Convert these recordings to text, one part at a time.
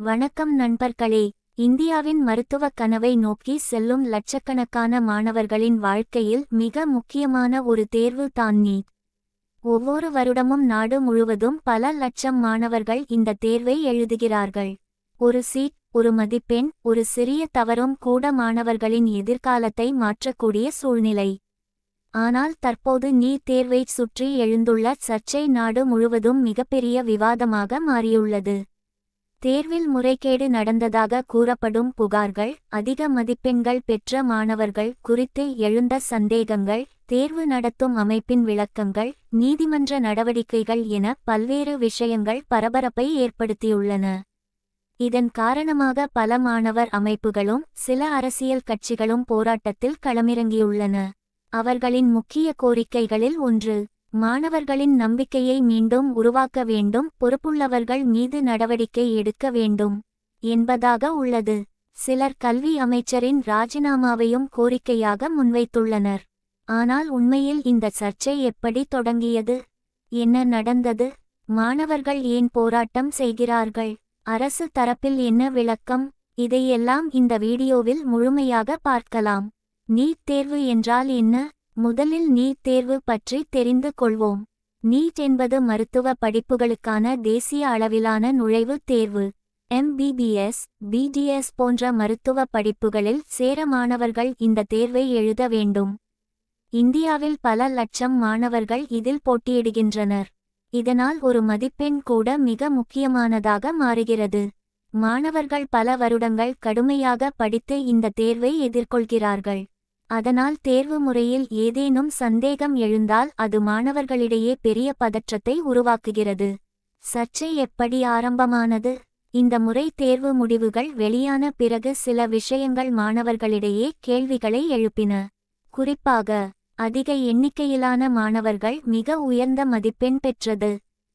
வணக்கம் நண்பர்களே. இந்தியாவின் மருத்துவக் கனவை நோக்கி செல்லும் லட்சக்கணக்கான மாணவர்களின் வாழ்க்கையில் மிக முக்கியமான ஒரு தேர்வு தான் நீட். ஒவ்வொரு வருடமும் நாடு முழுவதும் பல லட்சம் மாணவர்கள் இந்த தேர்வை எழுதுகிறார்கள். ஒரு சீட், ஒரு மதிப்பெண், ஒரு சிறிய தவறும் கூட மாணவர்களின் எதிர்காலத்தை மாற்றக்கூடிய சூழ்நிலை. ஆனால் தற்போது நீட் தேர்வைச் சுற்றி எழுந்துள்ள சர்ச்சை நாடு முழுவதும் மிகப்பெரிய விவாதமாக மாறியுள்ளது. தேர்வில் முறைகேடு நடந்ததாக கூறப்படும் புகார்கள், அதிக மதிப்பெண்கள் பெற்ற மாணவர்கள் குறித்து எழுந்த சந்தேகங்கள், தேர்வு நடத்தும் அமைப்பின் விளக்கங்கள், நீதிமன்ற நடவடிக்கைகள் என பல்வேறு விஷயங்கள் பரபரப்பை ஏற்படுத்தியுள்ளன. இதன் காரணமாக பல மாணவர் அமைப்புகளும் சில அரசியல் கட்சிகளும் போராட்டத்தில் களமிறங்கியுள்ளன. அவர்களின் முக்கிய கோரிக்கைகளில் ஒன்று, மாணவர்களின் நம்பிக்கையை மீண்டும் உருவாக்க வேண்டும், பொறுப்புள்ளவர்கள் மீது நடவடிக்கை எடுக்க வேண்டும் என்பதாக உள்ளது. சிலர் கல்வி அமைச்சரின் ராஜினாமாவையும் கோரிக்கையாக முன்வைத்துள்ளனர். ஆனால் உண்மையில் இந்த சர்ச்சை எப்படி தொடங்கியது? என்ன நடந்தது? மாணவர்கள் ஏன் போராட்டம் செய்கிறார்கள்? அரசு தரப்பில் என்ன விளக்கம்? இதையெல்லாம் இந்த வீடியோவில் முழுமையாக பார்க்கலாம். நீட் தேர்வு என்றால் என்ன? முதலில் நீட் தேர்வு பற்றி தெரிந்து கொள்வோம். நீட் என்பது மருத்துவ படிப்புகளுக்கான தேசிய அளவிலான நுழைவுத் தேர்வு. MBBS, BDS போன்ற மருத்துவ படிப்புகளில் சேர மாணவர்கள் இந்த தேர்வை எழுத வேண்டும். இந்தியாவில் பல லட்சம் மாணவர்கள் இதில் போட்டியிடுகின்றனர். இதனால் ஒரு மதிப்பெண் கூட மிக முக்கியமானதாக மாறுகிறது. மாணவர்கள் பல வருடங்கள் கடுமையாக படித்து இந்த தேர்வை எதிர்கொள்கிறார்கள். அதனால் தேர்வு முறையில் ஏதேனும் சந்தேகம் எழுந்தால் அது மாணவர்களிடையே பெரிய பதற்றத்தை உருவாக்குகிறது. சர்ச்சை எப்படி ஆரம்பமானது? இந்த முறை தேர்வு முடிவுகள் வெளியான பிறகு சில விஷயங்கள் மாணவர்களிடையே கேள்விகளை எழுப்பின. குறிப்பாக, அதிக எண்ணிக்கையிலான மாணவர்கள் மிக உயர்ந்த மதிப்பெண் பெற்றது,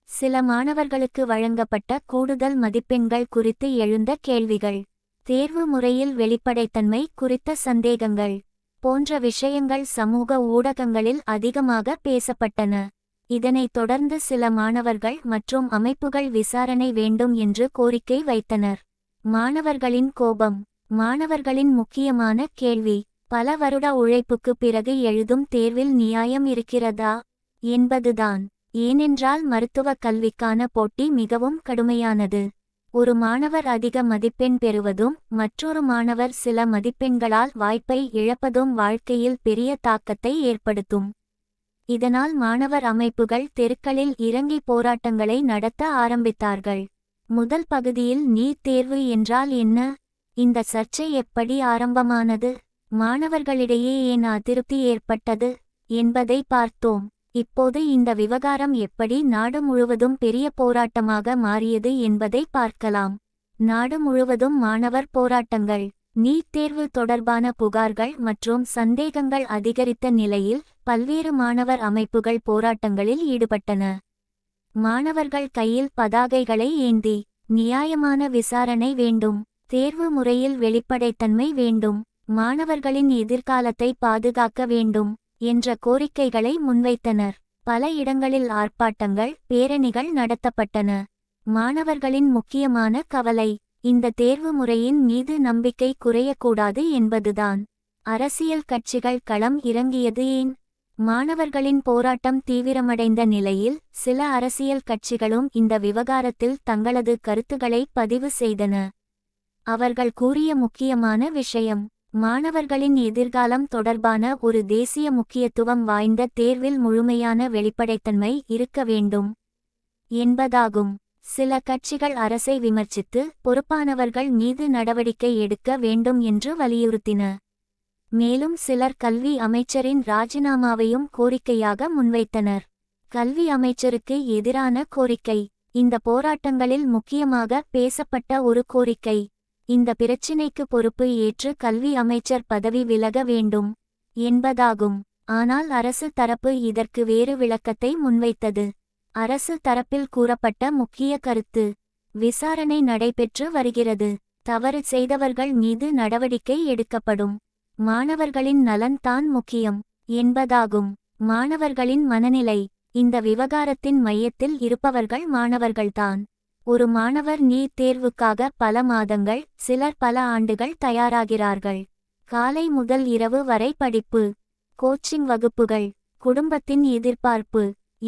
சில மாணவர்களுக்கு வழங்கப்பட்ட கூடுதல் மதிப்பெண்கள் குறித்து எழுந்த கேள்விகள், தேர்வு முறையில் வெளிப்படைத்தன்மை குறித்த சந்தேகங்கள் போன்ற விஷயங்கள் சமூக ஊடகங்களில் அதிகமாக பேசப்பட்டன. இதனைத் தொடர்ந்து சில மாணவர்கள் மற்றும் அமைப்புகள் விசாரணை வேண்டும் என்று கோரிக்கை வைத்தனர். மாணவர்களின் கோபம். மாணவர்களின் முக்கியமான கேள்வி, பல வருட உழைப்புக்கு பிறகு எழுதும் தேர்வில் நியாயம் இருக்கிறதா என்பதுதான். ஏனென்றால் மருத்துவக் கல்விக்கான போட்டி மிகவும் கடுமையானது. ஒரு மாணவர் அதிக மதிப்பெண் பெறுவதும் மற்றொரு மாணவர் சில மதிப்பெண்களால் வாய்ப்பை இழப்பதும் வாழ்க்கையில் பெரிய தாக்கத்தை ஏற்படுத்தும். இதனால் மாணவர் அமைப்புகள் தெருக்களில் இறங்கி போராட்டங்களை நடத்த ஆரம்பித்தார்கள். முதல் பகுதியில் நீட் தேர்வு என்றால் என்ன? இந்த சர்ச்சை எப்படி ஆரம்பமானது? மாணவர்களிடையே ஏன் அதிருப்தி ஏற்பட்டது என்பதை பார்த்தோம். இப்போது இந்த விவகாரம் எப்படி நாடு முழுவதும் பெரிய போராட்டமாக மாறியது என்பதை பார்க்கலாம். நாடு முழுவதும் மாணவர் போராட்டங்கள். நீட் தேர்வு தொடர்பான புகார்கள் மற்றும் சந்தேகங்கள் அதிகரித்த நிலையில் பல்வேறு மாணவர் அமைப்புகள் போராட்டங்களில் ஈடுபட்டன. மாணவர்கள் கையில் பதாகைகளை ஏந்தி, நியாயமான விசாரணை வேண்டும், தேர்வு முறையில் வெளிப்படைத்தன்மை வேண்டும், மாணவர்களின் எதிர்காலத்தை பாதுகாக்க வேண்டும் என்ற கோரிக்கைகளை முன்வைத்தனர். பல இடங்களில் ஆர்ப்பாட்டங்கள், பேரணிகள் நடத்தப்பட்டன. மாணவர்களின் முக்கியமான கவலை, இந்த தேர்வு முறையின் மீது நம்பிக்கை குறையக்கூடாது என்பதுதான். அரசியல் கட்சிகள் களம் இறங்கியது ஏன்? மாணவர்களின் போராட்டம் தீவிரமடைந்த நிலையில் சில அரசியல் கட்சிகளும் இந்த விவகாரத்தில் தங்களது கருத்துக்களை பதிவு செய்தன. அவர்கள் கூறிய முக்கியமான விஷயம், மாணவர்களின் எதிர்காலம் தொடர்பான ஒரு தேசிய முக்கியத்துவம் வாய்ந்த தேர்வில் முழுமையான வெளிப்படைத்தன்மை இருக்க வேண்டும் என்பதாகும். சில கட்சிகள் அரசை விமர்சித்து பொறுப்பானவர்கள் மீது நடவடிக்கை எடுக்க வேண்டும் என்று வலியுறுத்தின. மேலும் சிலர் கல்வி அமைச்சரின் ராஜினாமாவையும் கோரிக்கையாக முன்வைத்தனர். கல்வி அமைச்சருக்கு எதிரான கோரிக்கை. இந்த போராட்டங்களில் முக்கியமாக பேசப்பட்ட ஒரு கோரிக்கை, இந்த பிரச்சினைக்கு பொறுப்பு ஏற்று கல்வி அமைச்சர் பதவி விலக வேண்டும் என்பதாகும். ஆனால் அரசு தரப்பு இதற்கு வேறு விளக்கத்தை முன்வைத்தது. அரசு தரப்பில் கூறப்பட்ட முக்கிய கருத்து, விசாரணை நடைபெற்று வருகிறது, தவறு செய்தவர்கள் மீது நடவடிக்கை எடுக்கப்படும், மாணவர்களின் நலன் தான் முக்கியம் என்பதாகும். மாணவர்களின் மனநிலை. இந்த விவகாரத்தின் மையத்தில் இருப்பவர்கள் மாணவர்கள்தான். ஒரு மாணவர் நீட் தேர்வுக்காக பல மாதங்கள், சிலர் பல ஆண்டுகள் தயாராகிறார்கள். காலை முதல் இரவு வரை படிப்பு, கோச்சிங் வகுப்புகள், குடும்பத்தின் எதிர்பார்ப்பு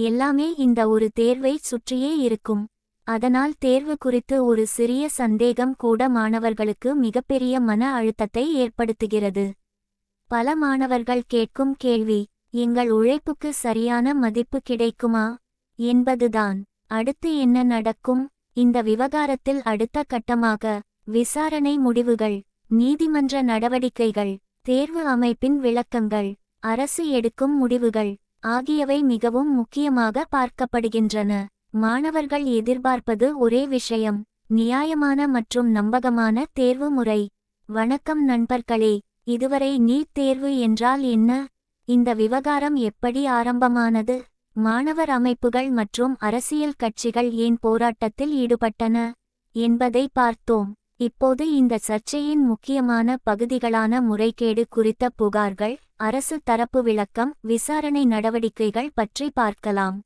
எல்லாமே இந்த ஒரு தேர்வை சுற்றியே இருக்கும். அதனால் தேர்வு குறித்து ஒரு சிறிய சந்தேகம் கூட மாணவர்களுக்கு மிகப்பெரிய மன அழுத்தத்தை ஏற்படுத்துகிறது. பல மாணவர்கள் கேட்கும் கேள்வி, எங்கள் உழைப்புக்கு சரியான மதிப்பு கிடைக்குமா என்பதுதான். அடுத்து என்ன நடக்கும்? இந்த விவகாரத்தில் அடுத்த கட்டமாக விசாரணை முடிவுகள், நீதிமன்ற நடவடிக்கைகள், தேர்வு அமைப்பின் விளக்கங்கள், அரசு எடுக்கும் முடிவுகள் ஆகியவை மிகவும் முக்கியமாக பார்க்கப்படுகின்றன. மாணவர்கள் எதிர்பார்ப்பது ஒரே விஷயம், நியாயமான மற்றும் நம்பகமான தேர்வு முறை. வணக்கம் நண்பர்களே, இதுவரை நீட் தேர்வு என்றால் என்ன? இந்த விவகாரம் எப்படி ஆரம்பமானது? மாணவர் அமைப்புகள் மற்றும் அரசியல் கட்சிகள் ஏன் போராட்டத்தில் ஈடுபட்டன என்பதை பார்த்தோம். இப்போது இந்த சர்ச்சையின் முக்கியமான பகுதிகளான முறைகேடு குறித்த புகார்கள், அரசு தரப்பு விளக்கம், விசாரணை நடவடிக்கைகள் பற்றி பார்க்கலாம்.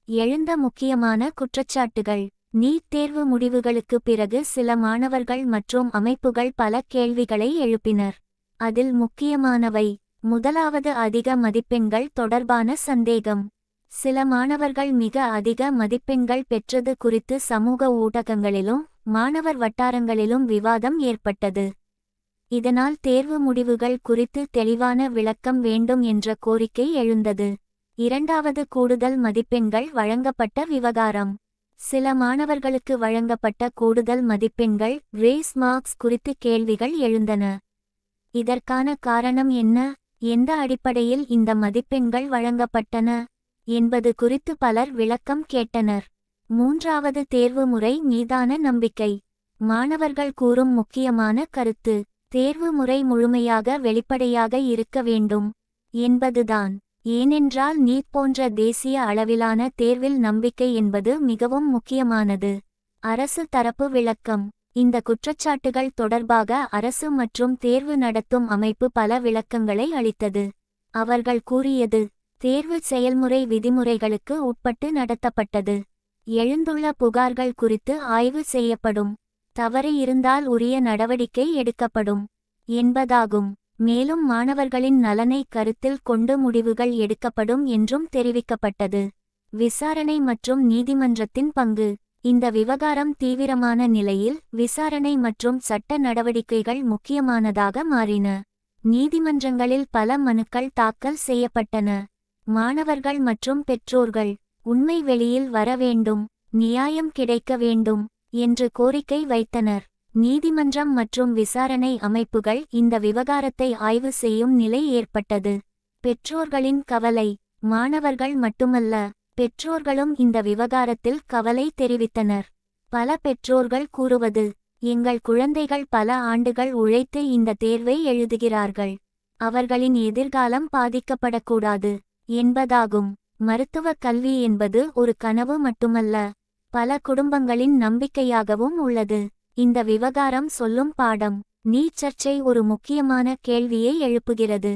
எழுந்த முக்கியமான குற்றச்சாட்டுகள். நீட் தேர்வு முடிவுகளுக்கு பிறகு சில மாணவர்கள் மற்றும் அமைப்புகள் பல கேள்விகளை எழுப்பினர். அதில் முக்கியமானவை: முதலாவது, அதிக மதிப்பெண்கள் தொடர்பான சந்தேகம். சில மாணவர்கள் மிக அதிக மதிப்பெண்கள் பெற்றது குறித்து சமூக ஊடகங்களிலும் மாணவர் வட்டாரங்களிலும் விவாதம் ஏற்பட்டது. இதனால் தேர்வு முடிவுகள் குறித்து தெளிவான விளக்கம் வேண்டும் என்ற கோரிக்கை எழுந்தது. இரண்டாவது, கூடுதல் மதிப்பெண்கள் வழங்கப்பட்ட விவகாரம். சில மாணவர்களுக்கு வழங்கப்பட்ட கூடுதல் மதிப்பெண்கள், கிரேஸ் மார்க்ஸ் குறித்து கேள்விகள் எழுந்தன. இதற்கான காரணம் என்ன? எந்த அடிப்படையில் இந்த மதிப்பெண்கள் வழங்கப்பட்டன என்பது குறித்து பலர் விளக்கம் கேட்டனர். மூன்றாவது, தேர்வு முறை மீதான நம்பிக்கை. மாணவர்கள் கூறும் முக்கியமான கருத்து, தேர்வு முறை முழுமையாக வெளிப்படையாக இருக்க வேண்டும் என்பதுதான். ஏனென்றால் நீட் போன்ற தேசிய அளவிலான தேர்வில் நம்பிக்கை என்பது மிகவும் முக்கியமானது. அரசு தரப்பு விளக்கம். இந்த குற்றச்சாட்டுகள் தொடர்பாக அரசு மற்றும் தேர்வு நடத்தும் அமைப்பு பல விளக்கங்களை அளித்தது. அவர்கள் கூறியது, தேர்வு செயல்முறை விதிமுறைகளுக்கு உட்பட்டு நடத்தப்பட்டது. எழுந்துள்ள புகார்கள் குறித்து ஆய்வு செய்யப்படும். தவறு இருந்தால் உரிய நடவடிக்கை எடுக்கப்படும் என்பதாகும். மேலும் மாணவர்களின் நலனை கருத்தில் கொண்டு முடிவுகள் எடுக்கப்படும் என்றும் தெரிவிக்கப்பட்டது. விசாரணை மற்றும் நீதிமன்றத்தின் பங்கு. இந்த விவகாரம் தீவிரமான நிலையில் விசாரணை மற்றும் சட்ட நடவடிக்கைகள் முக்கியமானதாக மாறின. நீதிமன்றங்களில் பல மனுக்கள் தாக்கல் செய்யப்பட்டன. மாணவர்கள் மற்றும் பெற்றோர்கள் உண்மை வெளியில் வர வேண்டும், நியாயம் கிடைக்க வேண்டும் என்று கோரிக்கை வைத்தனர். நீதிமன்றம் மற்றும் விசாரணை அமைப்புகள் இந்த விவகாரத்தை ஆய்வு செய்யும் நிலை ஏற்பட்டது. பெற்றோர்களின் கவலை. மாணவர்கள் மட்டுமல்ல, பெற்றோர்களும் இந்த விவகாரத்தில் கவலை தெரிவித்தனர். பல பெற்றோர்கள் கூறுவது, எங்கள் குழந்தைகள் பல ஆண்டுகள் உழைத்து இந்த தேர்வை எழுதுகிறார்கள், அவர்களின் எதிர்காலம் பாதிக்கப்படக்கூடாது என்பதாகும். மருத்துவ கல்வி என்பது ஒரு கனவு மட்டுமல்ல, பல குடும்பங்களின் நம்பிக்கையாகவும் உள்ளது. இந்த விவகாரம் சொல்லும் பாடம். நீட் சர்ச்சை ஒரு முக்கியமான கேள்வியை எழுப்புகிறது.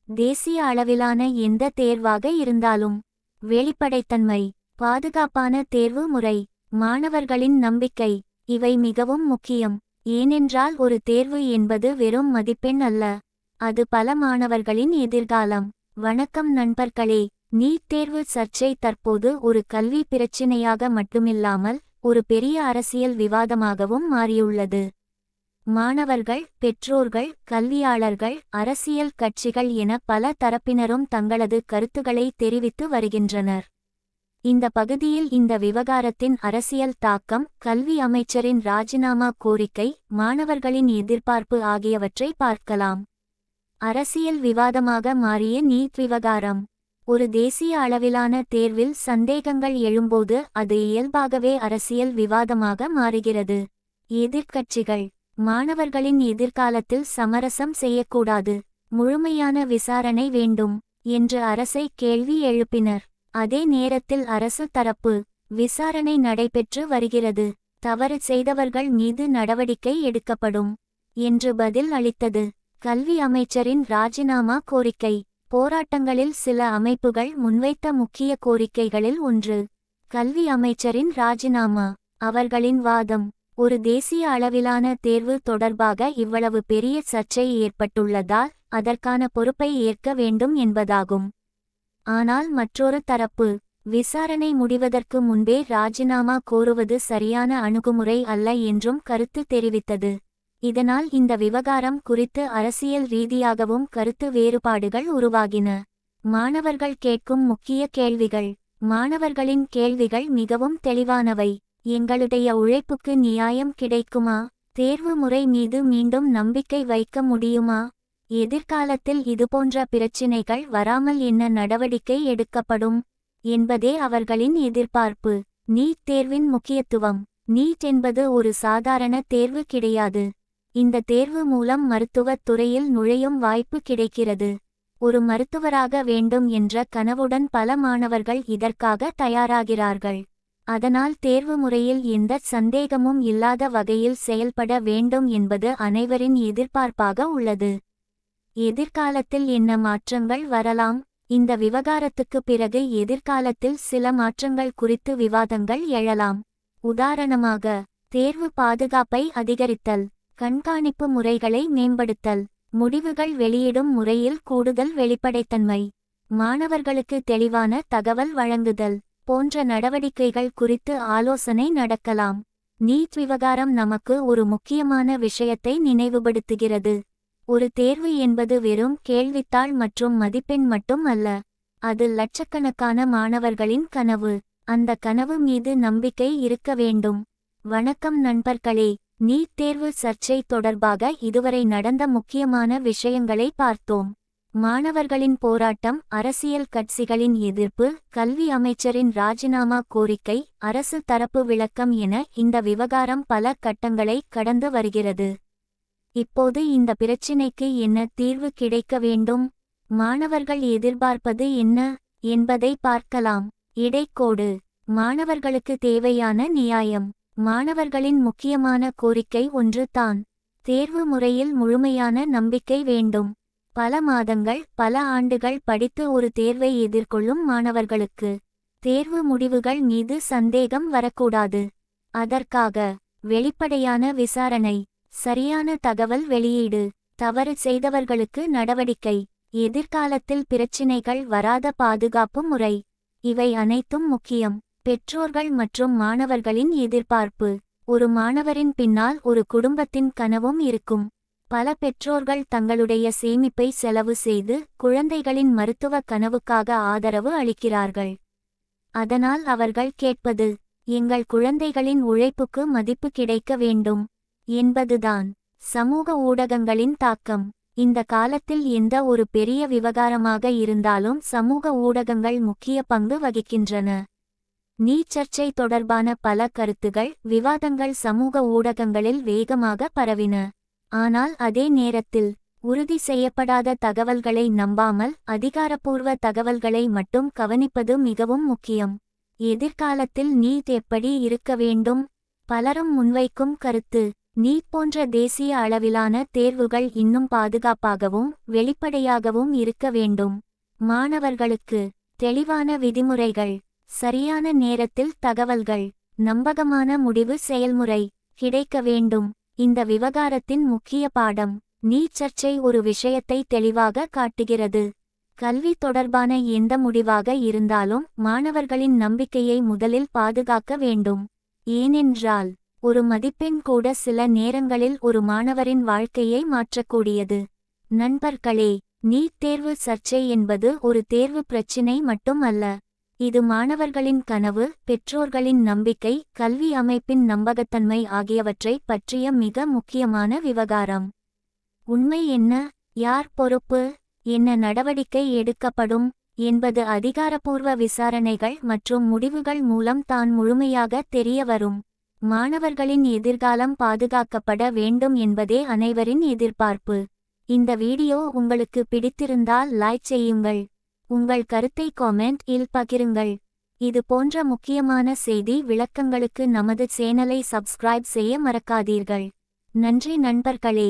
தேசிய அளவிலான எந்த தேர்வாக இருந்தாலும் வெளிப்படைத்தன்மை, பாதுகாப்பான தேர்வு முறை, மாணவர்களின் நம்பிக்கை இவை மிகவும் முக்கியம். ஏனென்றால் ஒரு தேர்வு என்பது வெறும் மதிப்பெண் அல்ல, அது பல மாணவர்களின் எதிர்காலம். வணக்கம் நண்பர்களே, நீட் தேர்வு சர்ச்சை தற்போது ஒரு கல்வி பிரச்சினையாக மட்டுமில்லாமல் ஒரு பெரிய அரசியல் விவாதமாகவும் மாறியுள்ளது. மாணவர்கள், பெற்றோர்கள், கல்வியாளர்கள், அரசியல் கட்சிகள் என பல தரப்பினரும் தங்களது கருத்துக்களை தெரிவித்து வருகின்றனர். இந்த பகுதியில் இந்த விவகாரத்தின் அரசியல் தாக்கம், கல்வி அமைச்சரின் ராஜினாமா கோரிக்கை, மாணவர்களின் எதிர்பார்ப்பு ஆகியவற்றை பார்க்கலாம். அரசியல் விவாதமாக மாறிய நீட் விவகாரம். ஒரு தேசிய அளவிலான தேர்வில் சந்தேகங்கள் எழும்போது அது இயல்பாகவே அரசியல் விவாதமாக மாறுகிறது. எதிர்க்கட்சிகள் மாணவர்களின் எதிர்காலத்தில் சமரசம் செய்யக்கூடாது, முழுமையான விசாரணை வேண்டும் என்று அரசை கேள்வி எழுப்பினர். அதே நேரத்தில் அரசு தரப்பு, விசாரணை நடைபெற்று வருகிறது, தவறு செய்தவர்கள் மீது நடவடிக்கை எடுக்கப்படும் என்று பதில் அளித்தது. கல்வி அமைச்சரின் ராஜினாமா கோரிக்கை. போராட்டங்களில் சில அமைப்புகள் முன்வைத்த முக்கிய கோரிக்கைகளில் ஒன்று கல்வி அமைச்சரின் ராஜினாமா. அவர்களின் வாதம் ஒரு தேசிய அளவிலான தேர்வு தொடர்பாக இவ்வளவு பெரிய சர்ச்சை ஏற்பட்டுள்ளதால் அதற்கான பொறுப்பை ஏற்க வேண்டும் என்பதாகும். ஆனால் மற்றொரு தரப்பு விசாரணை முடிவதற்கு முன்பே ராஜினாமா கோருவது சரியான அணுகுமுறை அல்ல என்றும் கருத்து தெரிவித்தது. இதனால் இந்த விவகாரம் குறித்து அரசியல் ரீதியாகவும் கருத்து வேறுபாடுகள் உருவாகின. மாணவர்கள் கேட்கும் முக்கிய கேள்விகள். மாணவர்களின் கேள்விகள் மிகவும் தெளிவானவை. எங்களுடைய உழைப்புக்கு நியாயம் கிடைக்குமா? தேர்வு முறை மீது மீண்டும் நம்பிக்கை வைக்க முடியுமா? எதிர்காலத்தில் இதுபோன்ற பிரச்சினைகள் வராமல் என்ன நடவடிக்கை எடுக்கப்படும் என்பதே அவர்களின் எதிர்பார்ப்பு. நீட் தேர்வின் முக்கியத்துவம். நீட் என்பது ஒரு சாதாரண தேர்வு கிடையாது. இந்த தேர்வு மூலம் மருத்துவத் துறையில் நுழையும் வாய்ப்பு கிடைக்கிறது. ஒரு மருத்துவராக வேண்டும் என்ற கனவுடன் பல மாணவர்கள் இதற்காக தயாராகிறார்கள். அதனால் தேர்வு முறையில் எந்த சந்தேகமும் இல்லாத வகையில் செயல்பட வேண்டும் என்பது அனைவரின் எதிர்பார்ப்பாக உள்ளது. எதிர்காலத்தில் என்ன மாற்றங்கள் வரலாம்? இந்த விவகாரத்துக்கு பிறகு எதிர்காலத்தில் சில மாற்றங்கள் குறித்து விவாதங்கள் எழலாம். உதாரணமாக, தேர்வு பாதுகாப்பை அதிகரித்தல், கண்காணிப்பு முறைகளை மேம்படுத்தல், முடிவுகள் வெளியிடும் முறையில் கூடுதல் வெளிப்படைத்தன்மை, மாணவர்களுக்கு தெளிவான தகவல் வழங்குதல் போன்ற நடவடிக்கைகள் குறித்து ஆலோசனை நடக்கலாம். நீட் விவகாரம் நமக்கு ஒரு முக்கியமான விஷயத்தை நினைவுபடுத்துகிறது. ஒரு தேர்வு என்பது வெறும் கேள்வித்தாள் மற்றும் மதிப்பெண் மட்டும் அல்ல. அது லட்சக்கணக்கான மாணவர்களின் கனவு. அந்த கனவு மீது நம்பிக்கை இருக்க வேண்டும். வணக்கம் நண்பர்களே, நீட் தேர்வு சர்ச்சை தொடர்பாக இதுவரை நடந்த முக்கியமான விஷயங்களை பார்த்தோம். மாணவர்களின் போராட்டம், அரசியல் கட்சிகளின் எதிர்ப்பு, கல்வி அமைச்சரின் ராஜினாமா கோரிக்கை, அரசு தரப்பு விளக்கம் என இந்த விவகாரம் பல கட்டங்களை கடந்து வருகிறது. இப்போது இந்த பிரச்சினைக்கு என்ன தீர்வு கிடைக்க வேண்டும்? மாணவர்கள் எதிர்பார்ப்பது என்ன என்பதை பார்க்கலாம். இடைக்கோடு. மாணவர்களுக்கு தேவையான நியாயம். மாணவர்களின் முக்கியமான கோரிக்கை ஒன்று தான். தேர்வு முறையில் முழுமையான நம்பிக்கை வேண்டும். பல மாதங்கள், பல ஆண்டுகள் படித்து ஒரு தேர்வை எதிர்கொள்ளும் மாணவர்களுக்கு தேர்வு முடிவுகள் மீது சந்தேகம் வரக்கூடாது. அதற்காக வெளிப்படையான விசாரணை, சரியான தகவல் வெளியீடு, தவறு செய்தவர்களுக்கு நடவடிக்கை, எதிர்காலத்தில் பிரச்சினைகள் வராத பாதுகாப்பு முறை, இவை அனைத்தும் முக்கியம். பெற்றோர்கள் மற்றும் மாணவர்களின் எதிர்பார்ப்பு. ஒரு மாணவரின் பின்னால் ஒரு குடும்பத்தின் கனவும் இருக்கும். பல பெற்றோர்கள் தங்களுடைய சேமிப்பை செலவு செய்து குழந்தைகளின் மருத்துவ கனவுக்காக ஆதரவு அளிக்கிறார்கள். அதனால் அவர்கள் கேட்பது, எங்கள் குழந்தைகளின் உழைப்புக்கு மதிப்பு கிடைக்க வேண்டும் என்பதுதான். சமூக ஊடகங்களின் தாக்கம். இந்த காலத்தில் எந்த ஒரு பெரிய விவகாரமாக இருந்தாலும் சமூக ஊடகங்கள் முக்கிய பங்கு வகிக்கின்றன. நீட் சர்ச்சை தொடர்பான பல கருத்துகள், விவாதங்கள் சமூக ஊடகங்களில் வேகமாக பரவின. ஆனால் அதே நேரத்தில் உறுதி செய்யப்படாத தகவல்களை நம்பாமல் அதிகாரப்பூர்வ தகவல்களை மட்டும் கவனிப்பது மிகவும் முக்கியம். எதிர்காலத்தில் நீட் எப்படி இருக்க வேண்டும்? பலரும் முன்வைக்கும் கருத்து, நீட் போன்ற தேசிய அளவிலான தேர்வுகள் இன்னும் பாதுகாப்பாகவும் வெளிப்படையாகவும் இருக்க வேண்டும். மாணவர்களுக்கு தெளிவான விதிமுறைகள், சரியான நேரத்தில் தகவல்கள், நம்பகமான முடிவு செயல்முறை கிடைக்க வேண்டும். இந்த விவகாரத்தின் முக்கிய பாடம். நீட் சர்ச்சை ஒரு விஷயத்தை தெளிவாக காட்டுகிறது. கல்வி தொடர்பான எந்த முடிவாக இருந்தாலும் மாணவர்களின் நம்பிக்கையை முதலில் பாதுகாக்க வேண்டும். ஏனென்றால் ஒரு மதிப்பெண் கூட சில நேரங்களில் ஒரு மாணவரின் வாழ்க்கையை மாற்றக்கூடியது. நண்பர்களே, நீட் தேர்வு சர்ச்சை என்பது ஒரு தேர்வு பிரச்சினை மட்டும் அல்ல. இது மாணவர்களின் கனவு, பெற்றோர்களின் நம்பிக்கை, கல்வி அமைப்பின் நம்பகத்தன்மை ஆகியவற்றை பற்றிய மிக முக்கியமான விவகாரம். உண்மை என்ன? யார் பொறுப்பு? என்ன நடவடிக்கை எடுக்கப்படும் என்பது அதிகாரப்பூர்வ விசாரணைகள் மற்றும் முடிவுகள் மூலம் தான் முழுமையாக தெரிய வரும். மாணவர்களின் எதிர்காலம் பாதுகாக்கப்பட வேண்டும் என்பதே அனைவரின் எதிர்பார்ப்பு. இந்த வீடியோ உங்களுக்கு பிடித்திருந்தால் லைக் செய்யுங்கள். உங்கள் கருத்தை காமெண்ட் இல் பகிருங்கள். இது போன்ற முக்கியமான செய்தி விளக்கங்களுக்கு நமது சேனலை சப்ஸ்கிரைப் செய்ய மறக்காதீர்கள். நன்றி நண்பர்களே.